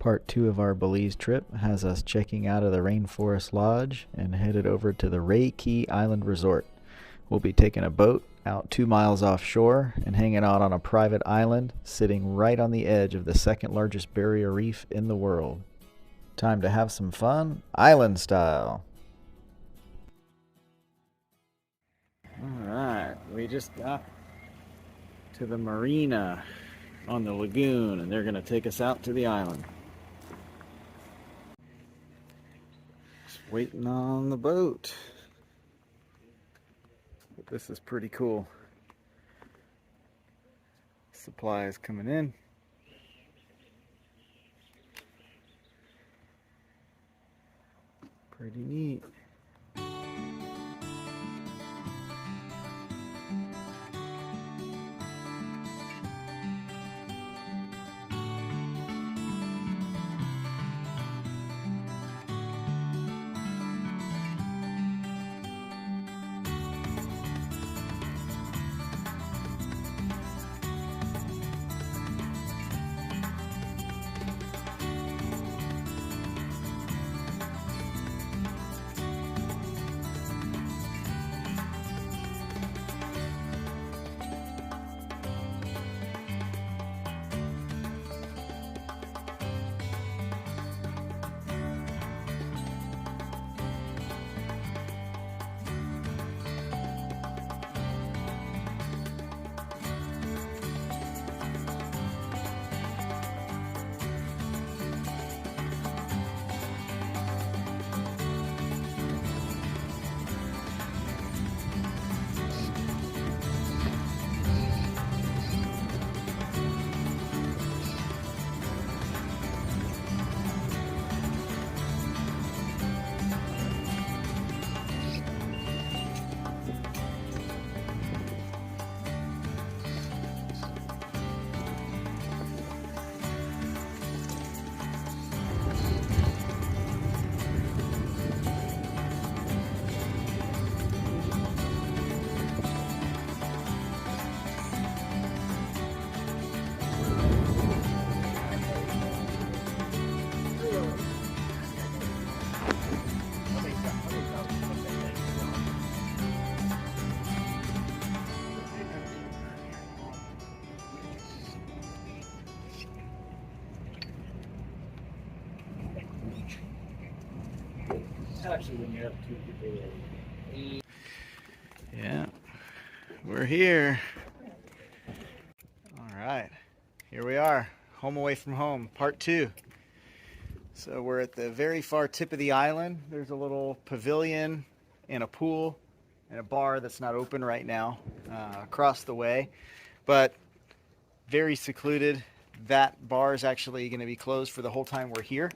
Part 2 of our Belize trip has us checking out of the Rainforest Lodge and headed over to the Raye Caye Island Resort. We'll be taking a boat out 2 miles offshore and hanging out on a private island sitting right on the edge of the second largest barrier reef in the world. Time to have some fun, island style. Alright, we just got to the marina on the lagoon and they're going to take us out to the island. Just waiting on the boat. But this is pretty cool. Supplies coming in. Pretty neat. Actually, when you're up to Yeah, we're here. All right, here we are, home away from home, part 2. So we're at the very far tip of the island. There's a little pavilion and a pool and a bar that's not open right now across the way, but very secluded. That bar is actually going to be closed for the whole time we're here.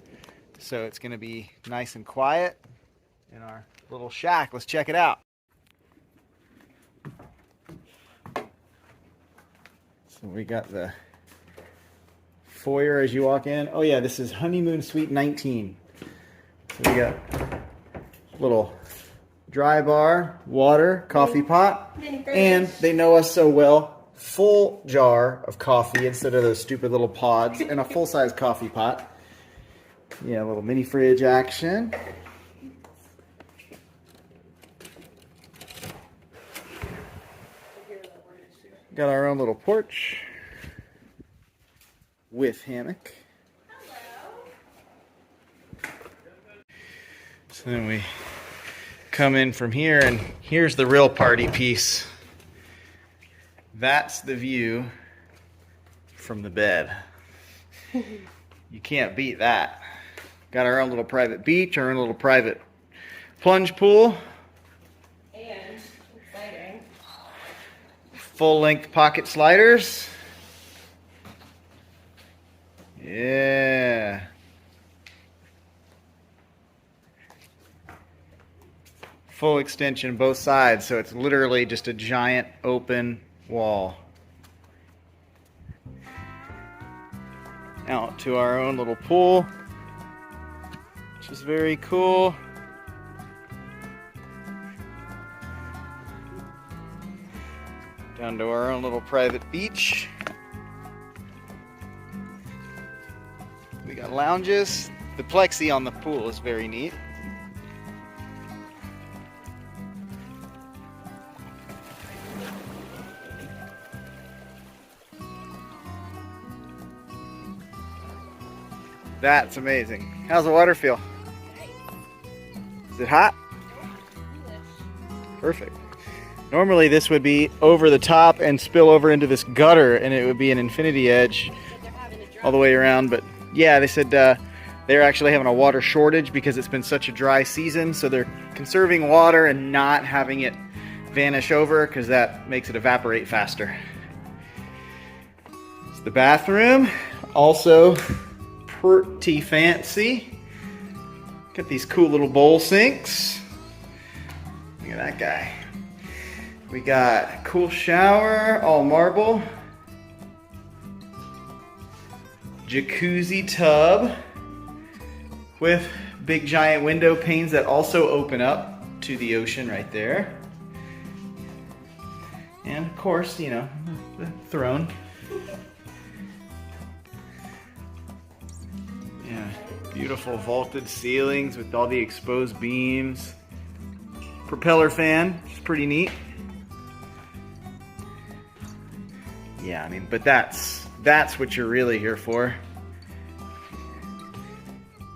So it's going to be nice and quiet in our little shack. Let's check it out. So we got the foyer as you walk in. Oh yeah, this is Honeymoon Suite 19. So we got a little dry bar, water, coffee pot, and they know us so well, full jar of coffee instead of those stupid little pods, and a full-size coffee pot. Yeah, a little mini fridge action. Got our own little porch with hammock. So then we come in from here, and here's the real party piece. That's the view from the bed. You can't beat that. Got our own little private beach, our own little private plunge pool. And, exciting, Full-length pocket sliders. Yeah. Full extension both sides, so it's literally just a giant open wall. Out to our own little pool, which is very cool. Down to our own little private beach. We got lounges. The plexi on the pool is very neat. That's amazing. How's the water feel? Is it hot? Perfect. Normally this would be over the top and spill over into this gutter, and it would be an infinity edge all the way around. But yeah, they said they're actually having a water shortage because it's been such a dry season, so they're conserving water and not having it vanish over because that makes it evaporate faster. It's the bathroom, also pretty fancy. Got these cool little bowl sinks. Look at that guy. We got a cool shower, all marble. Jacuzzi tub with big giant window panes that also open up to the ocean right there. And of course, you know, the throne. Yeah, beautiful vaulted ceilings with all the exposed beams. Propeller fan, which is pretty neat. Yeah, I mean, but that's what you're really here for.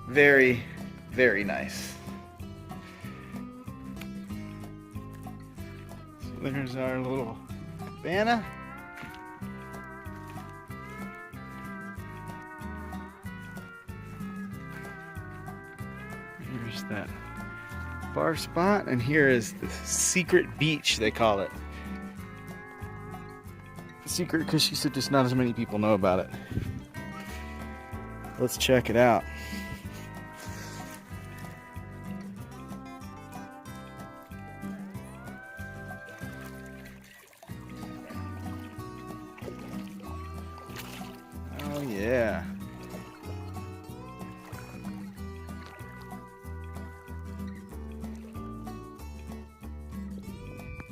Very, very nice. So there's our little cabana. Here's that bar spot, and here is the secret beach, they call it. Secret because she said just not as many people know about it. Let's check it out. Oh yeah.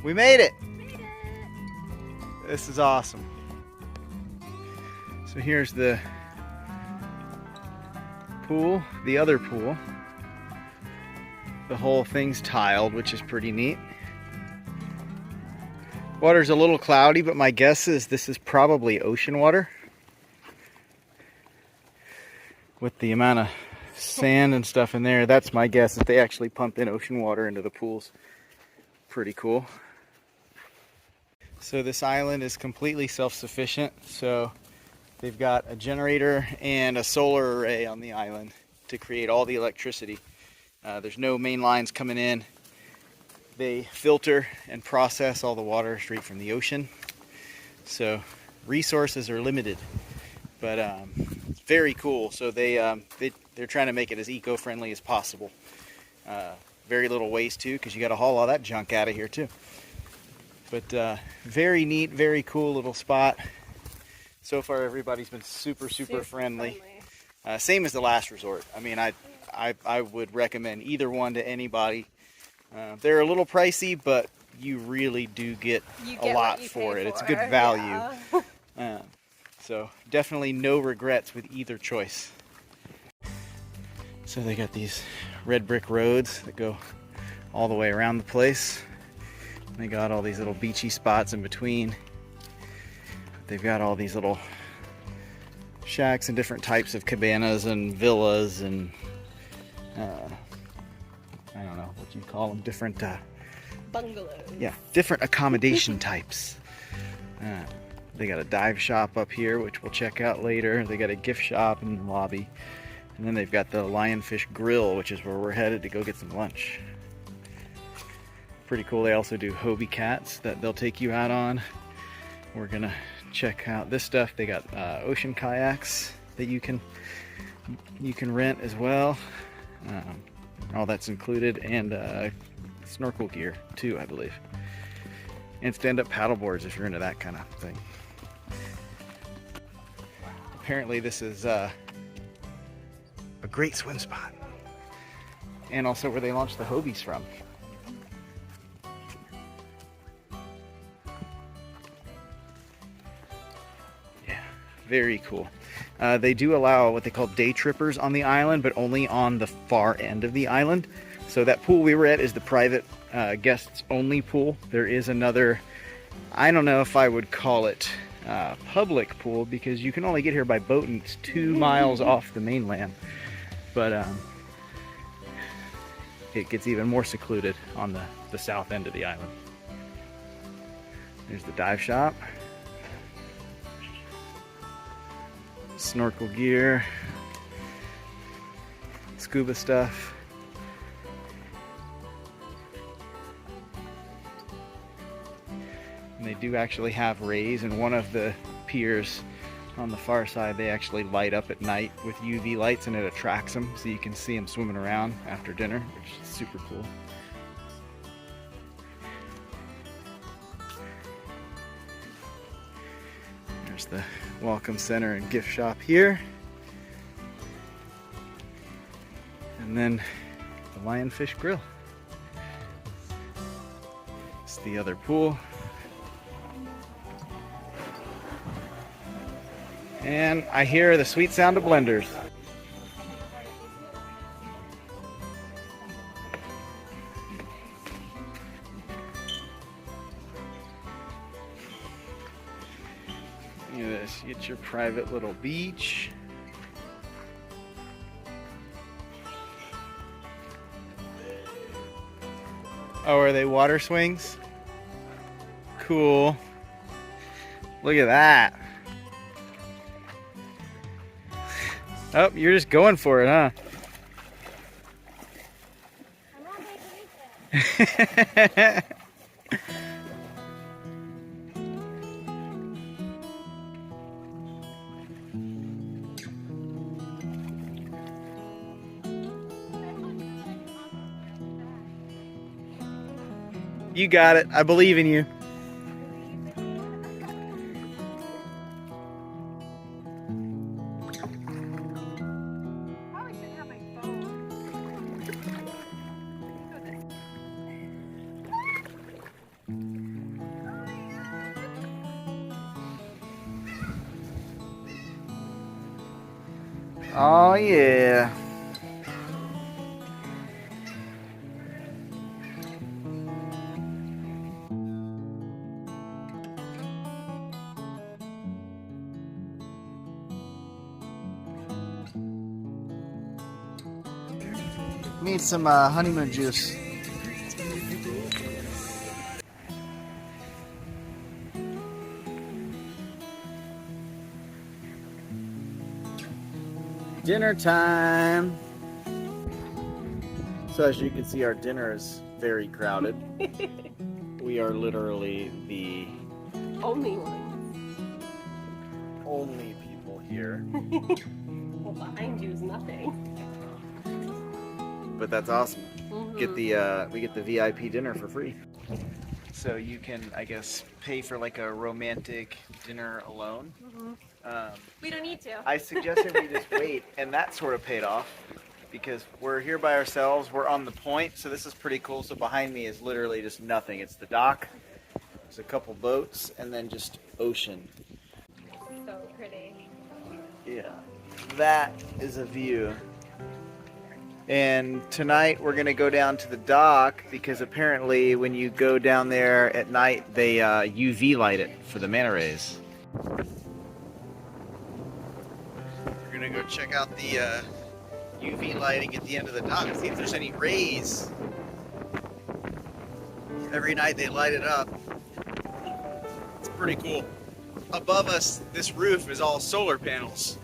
We made it. This is awesome. So here's the pool, the other pool. The whole thing's tiled, which is pretty neat. Water's a little cloudy, but my guess is this is probably ocean water. With the amount of sand and stuff in there, that's my guess, that they actually pump in ocean water into the pools. Pretty cool. So this island is completely self-sufficient. So they've got a generator and a solar array on the island to create all the electricity. There's no main lines coming in. They filter and process all the water straight from the ocean. So resources are limited, but very cool. So they're trying to make it as eco-friendly as possible. Very little waste too, because you got to haul all that junk out of here too. But very neat, very cool little spot. So far, everybody's been super friendly. Same as the last resort. I mean, I would recommend either one to anybody. They're a little pricey, but you really do get a lot for it. It's good value. Yeah. So definitely no regrets with either choice. So they got these red brick roads that go all the way around the place. They got all these little beachy spots in between. They've got all these little shacks and different types of cabanas and villas and I don't know what you call them, different bungalows. Yeah, different accommodation types. They got a dive shop up here, which we'll check out later. They got a gift shop in the lobby. And then they've got the Lionfish Grill, which is where we're headed to go get some lunch. Pretty cool. They also do Hobie cats that they'll take you out on. We're gonna check out this stuff. They got ocean kayaks that you can rent as well. All that's included, and snorkel gear too, I believe. And stand-up paddle boards if you're into that kind of thing. Apparently this is a great swim spot, and also where they launched the Hobies from. Very cool. They do allow what they call day trippers on the island, but only on the far end of the island. So that pool we were at is the private guests only pool. There is another, I don't know if I would call it public pool, because you can only get here by boat and it's 2 miles off the mainland. But it gets even more secluded on the south end of the island. There's the dive shop. Snorkel gear, scuba stuff. And they do actually have rays, and one of the piers on the far side, they actually light up at night with UV lights, and it attracts them, so you can see them swimming around after dinner, which is super cool. There's the welcome center and gift shop here. And then the Lionfish Grill. It's the other pool. And I hear the sweet sound of blenders. Look at this, you get your private little beach. Oh, are they water swings? Cool. Look at that. Oh, you're just going for it, huh? I'm on vacation. You got it. I believe in you. Probably shouldn't have my phone. Oh yeah. Need some honeymoon juice. Dinner time. So as you can see, our dinner is very crowded. We are literally the Only one. only people here. Well, behind you is nothing. But that's awesome. Mm-hmm. We get the VIP dinner for free. So you can, I guess, pay for like a romantic dinner alone. Mm-hmm. We don't need to. I suggested we just wait, and that sort of paid off because we're here by ourselves. We're on the point, so this is pretty cool. So behind me is literally just nothing. It's the dock. There's a couple boats, and then just ocean. So pretty. Yeah, that is a view. And tonight we're gonna go down to the dock because apparently when you go down there at night, they UV light it for the manta rays. We're gonna go check out the UV lighting at the end of the dock, see if there's any rays. Every night they light it up. It's pretty cool. Above us, this roof is all solar panels.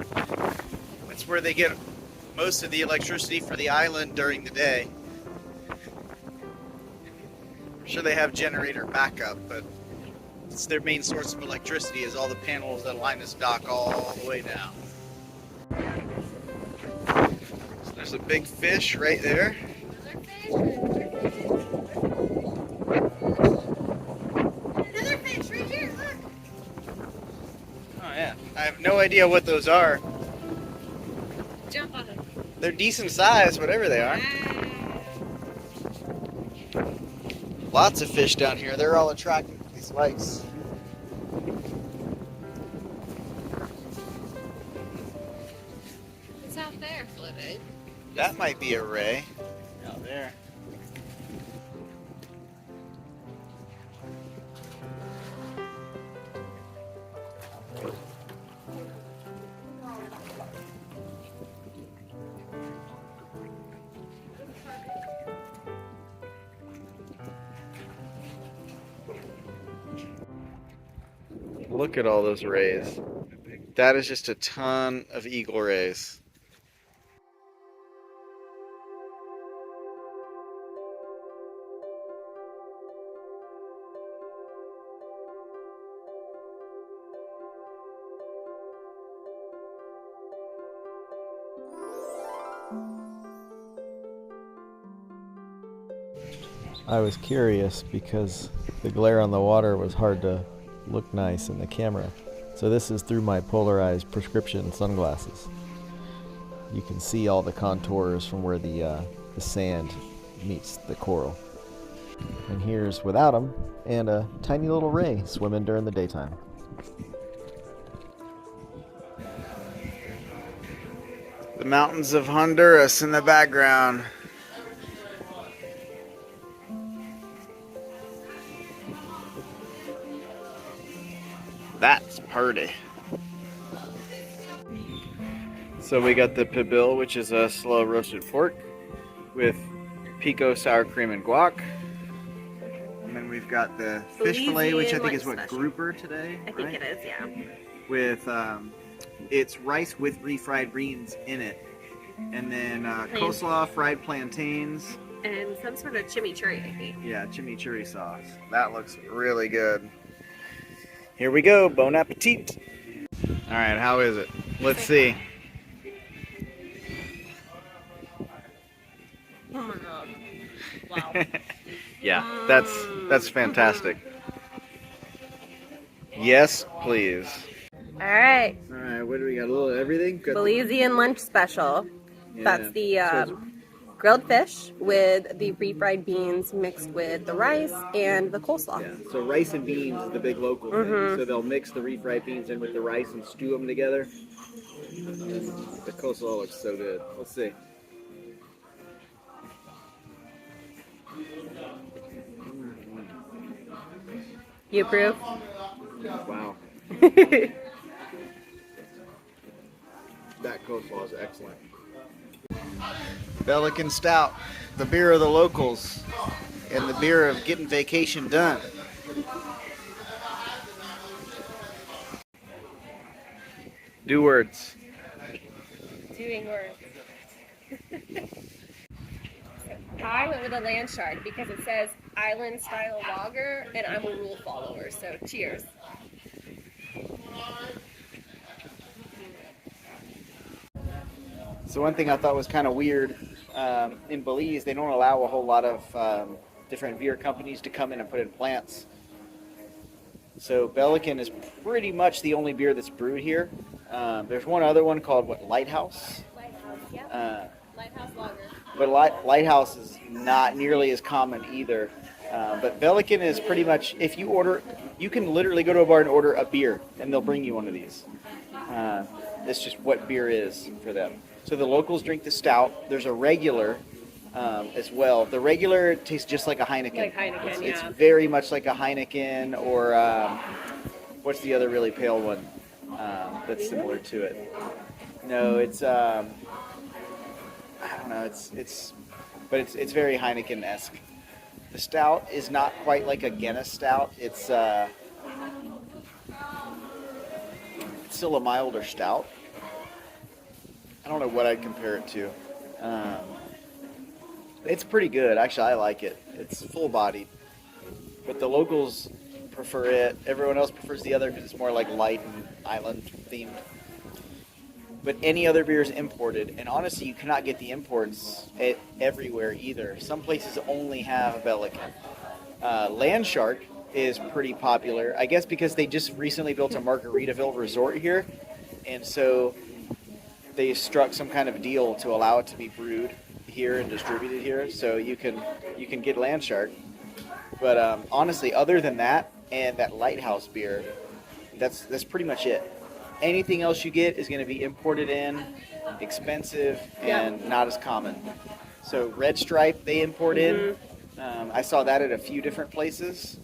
That's where they get most of the electricity for the island during the day. I'm sure they have generator backup, but it's their main source of electricity is all the panels that line this dock all the way down. So there's a big fish right there. Another fish right here, look. Oh yeah, I have no idea what those are. Jump on them. They're decent size, whatever they are. Lots of fish down here. They're all attracted to these lights. there floating. That might be a ray out there. Look at all those rays. That is just a ton of eagle rays. I was curious because the glare on the water was hard to look nice in the camera. So this is through my polarized prescription sunglasses. You can see all the contours from where the sand meets the coral. And here's without them, and a tiny little ray swimming during the daytime. The mountains of Honduras in the background. That's pretty. So we got the pibil, which is a slow roasted pork with pico, sour cream, and guac. And then we've got the fish fillet, which I think is what, grouper today? I think it is, yeah. With, it's rice with refried beans in it. And then coleslaw, fried plantains. And some sort of chimichurri, I think. Yeah, chimichurri sauce. That looks really good. Here we go, bon appetit. All right, how is it? Let's see. Oh my god. Wow. Yeah, that's fantastic. Yes, please. All right. All right, what do we got? A little of everything? Got Belizean lunch special. yeah. That's the grilled fish with the refried beans mixed with the rice and the coleslaw. Yeah, so rice and beans is the big local thing. So they'll mix the refried beans in with the rice and stew them together. And the coleslaw looks so good. Let's see. You approve? Wow. That coleslaw is excellent. Pelican Stout, the beer of the locals, and the beer of getting vacation done. Do words. Doing words. I went with a land shark because it says island style lager and I'm a rule follower, so cheers. So one thing I thought was kind of weird, in Belize, they don't allow a whole lot of different beer companies to come in and put in plants. So Pelican is pretty much the only beer that's brewed here. There's one other one called, what, Lighthouse? Lighthouse, yeah. Lighthouse lager. But Lighthouse is not nearly as common either. But Pelican is pretty much, if you order, you can literally go to a bar and order a beer, and they'll bring you one of these. It's just what beer is for them. So the locals drink the stout. There's a regular as well. The regular tastes just like a Heineken. Like Heineken, It's yeah. very much like a Heineken, or what's the other really pale one that's similar to it? No, it's I don't know. But it's very Heineken-esque. The stout is not quite like a Guinness stout. It's still a milder stout. I don't know what I'd compare it to. It's pretty good. Actually, I like it. It's full-bodied. But the locals prefer it. Everyone else prefers the other because it's more like light and island-themed. But any other beer is imported. And honestly, you cannot get the imports everywhere either. Some places only have Pelican. Land Shark is pretty popular. I guess because they just recently built a Margaritaville resort here. And so they struck some kind of deal to allow it to be brewed here and distributed here, so you can get Land Shark. But honestly, other than that and that Lighthouse beer, that's pretty much it. Anything else you get is going to be imported in, expensive Yeah. and not as common. So red stripe they import in. I saw that at a few different places.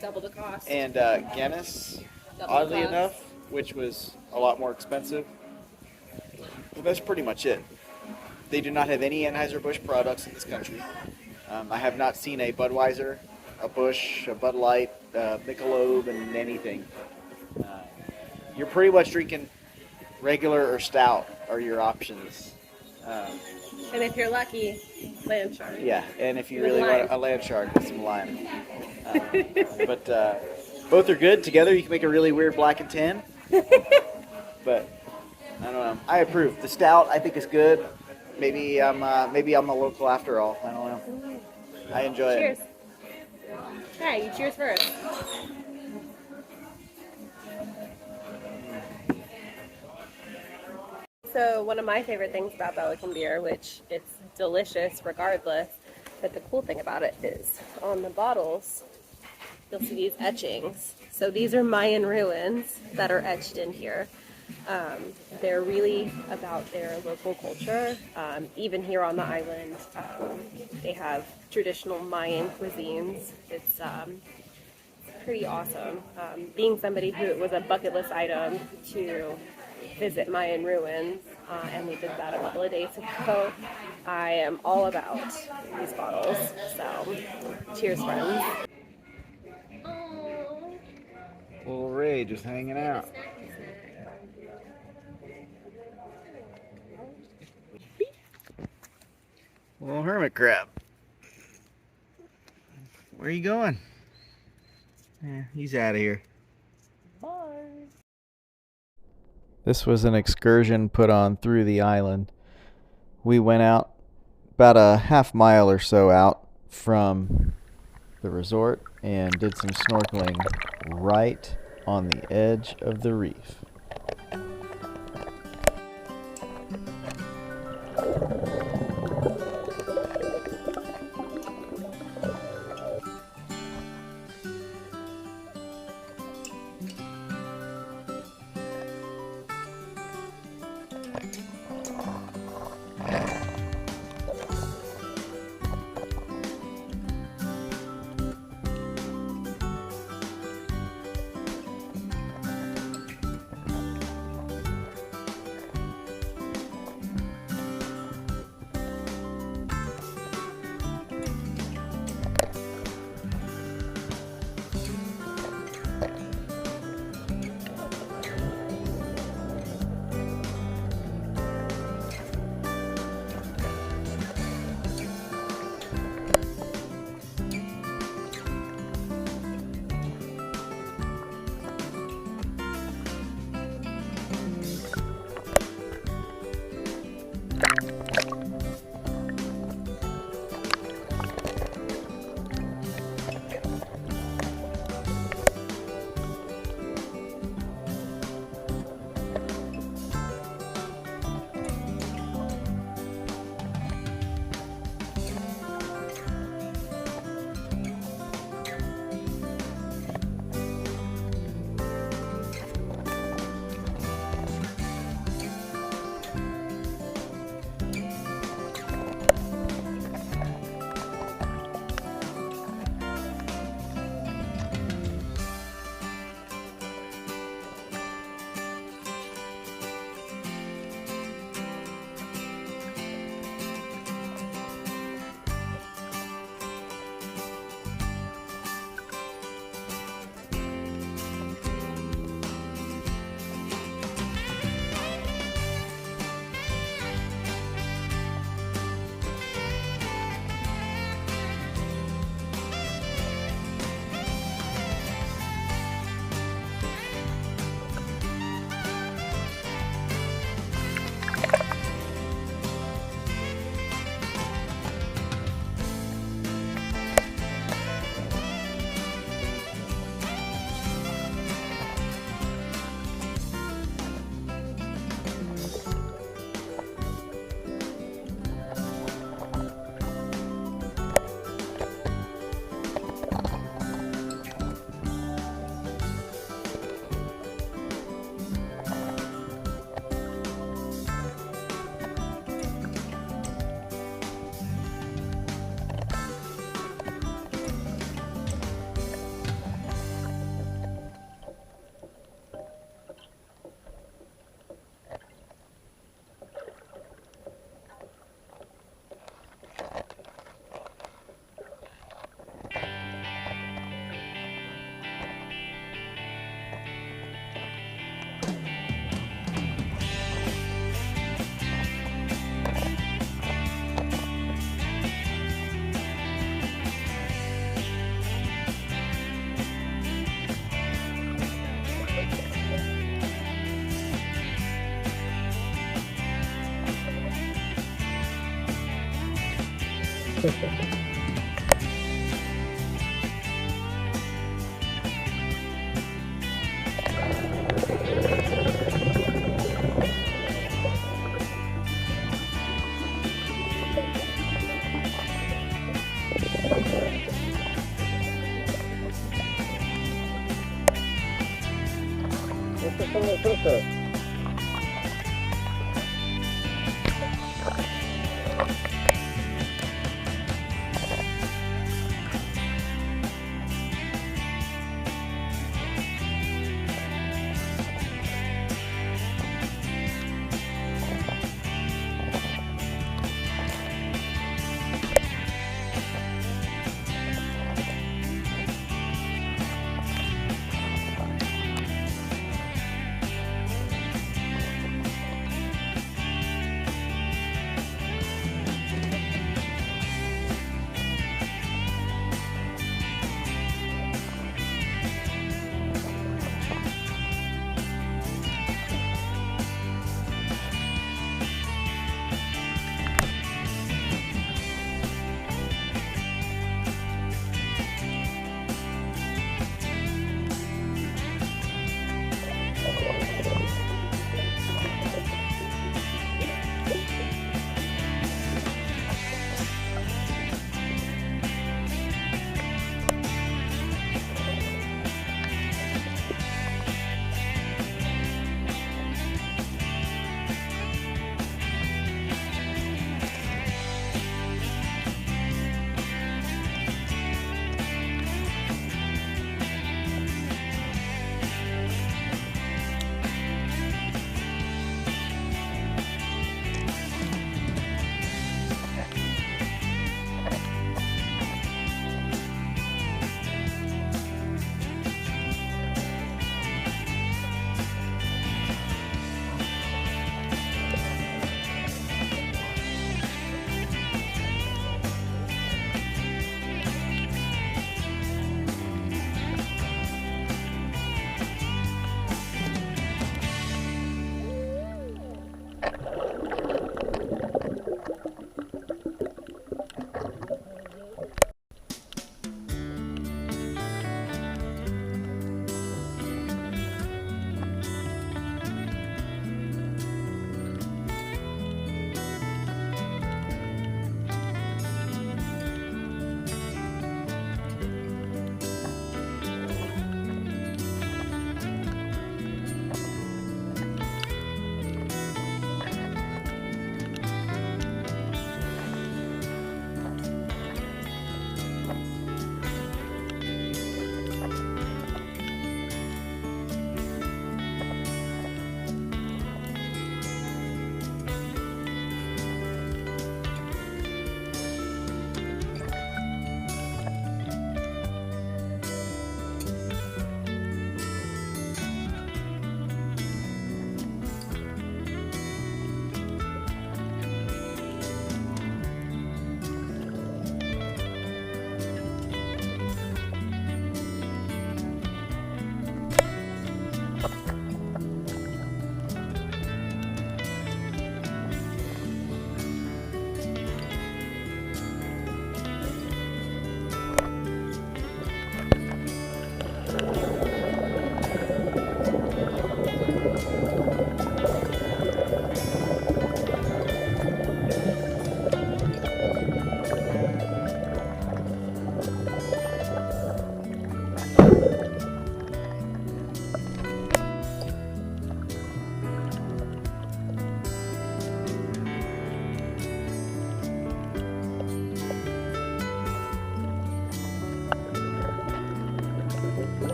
Double the cost. And Guinness, Double oddly the cost. enough, which was a lot more expensive. But that's pretty much it. They do not have any Anheuser-Busch products in this country. I have not seen a Budweiser, a Busch, a Bud Light, Michelob, and anything. You're pretty much drinking regular or stout are your options. And if you're lucky, land shark. Yeah, and if you With really lime. want a land shark with some lime. But both are good. Together you can make a really weird black and tan. But I don't know. I approve. The stout I think is good. Maybe I'm a local after all. I don't know. I enjoy Cheers. it. Hey, you cheers first. So one of my favorite things about Pelican beer, which it's delicious regardless, but the cool thing about it is on the bottles, you'll see these etchings. So these are Mayan ruins that are etched in here. They're really about their local culture. Even here on the island, they have traditional Mayan cuisines. It's pretty awesome. Being somebody who it was a bucket list item to visit Mayan ruins, and we did that a couple of days ago. I am all about these bottles. So, cheers, friends. Little Raye just hanging out. Little hermit crab. Where are you going? He's out of here. Bye. This was an excursion put on through the island. We went out about a half-mile or so out from the resort and did some snorkeling right on the edge of the reef.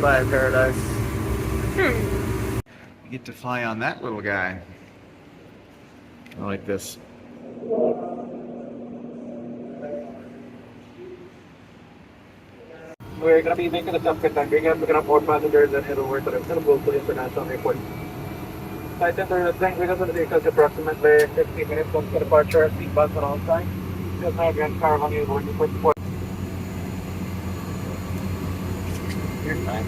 by a paradise. Hmm. You get to fly on that little guy. I like this. We're going to be making a jump conducting and we're going to board passengers and head over to the International Airport. Flight center is going to take us approximately 50 minutes from the departure. Seat belts on all sides. Just now, Grand Caravan is going to port. You're fine.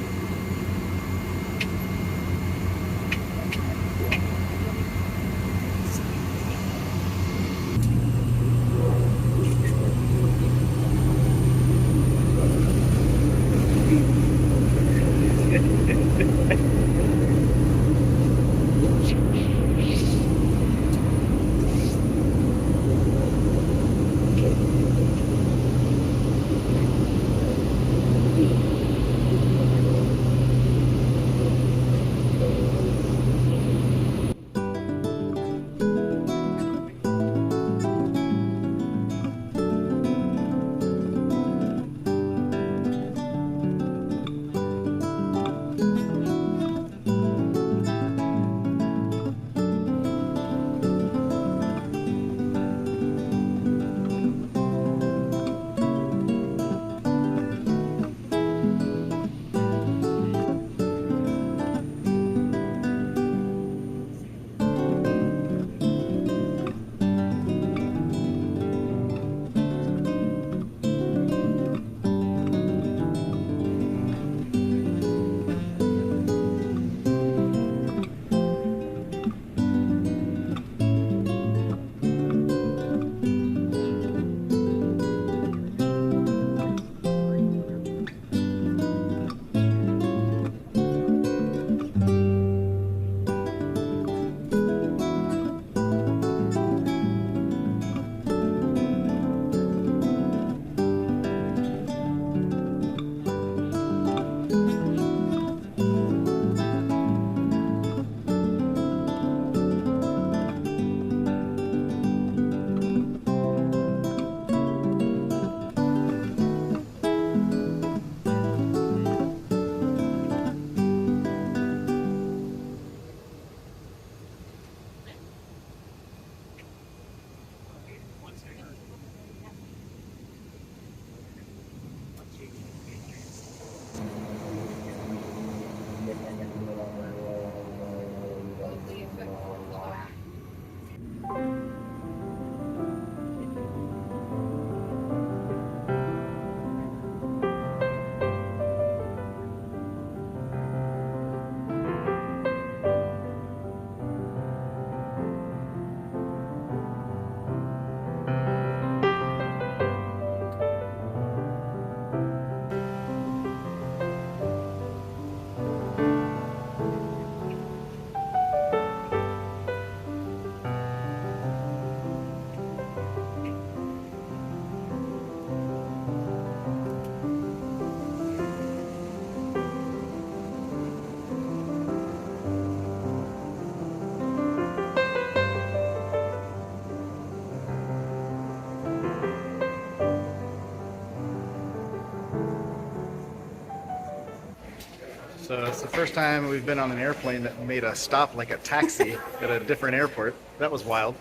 So it's the first time we've been on an airplane that made a stop like a taxi at a different airport. That was wild.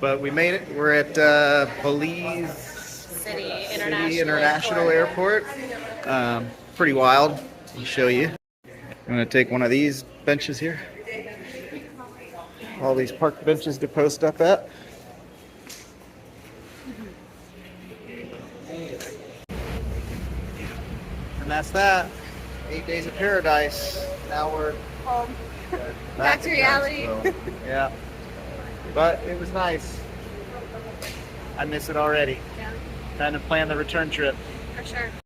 But we made it. We're at Belize City International Airport. Pretty wild. I'll show you. I'm going to take one of these benches here. All these park benches to post up at. And that's that. 8 days of paradise. Now we're Home. Back to reality. So, yeah. But it was nice. I miss it already. Yeah, Time to plan the return trip. for sure.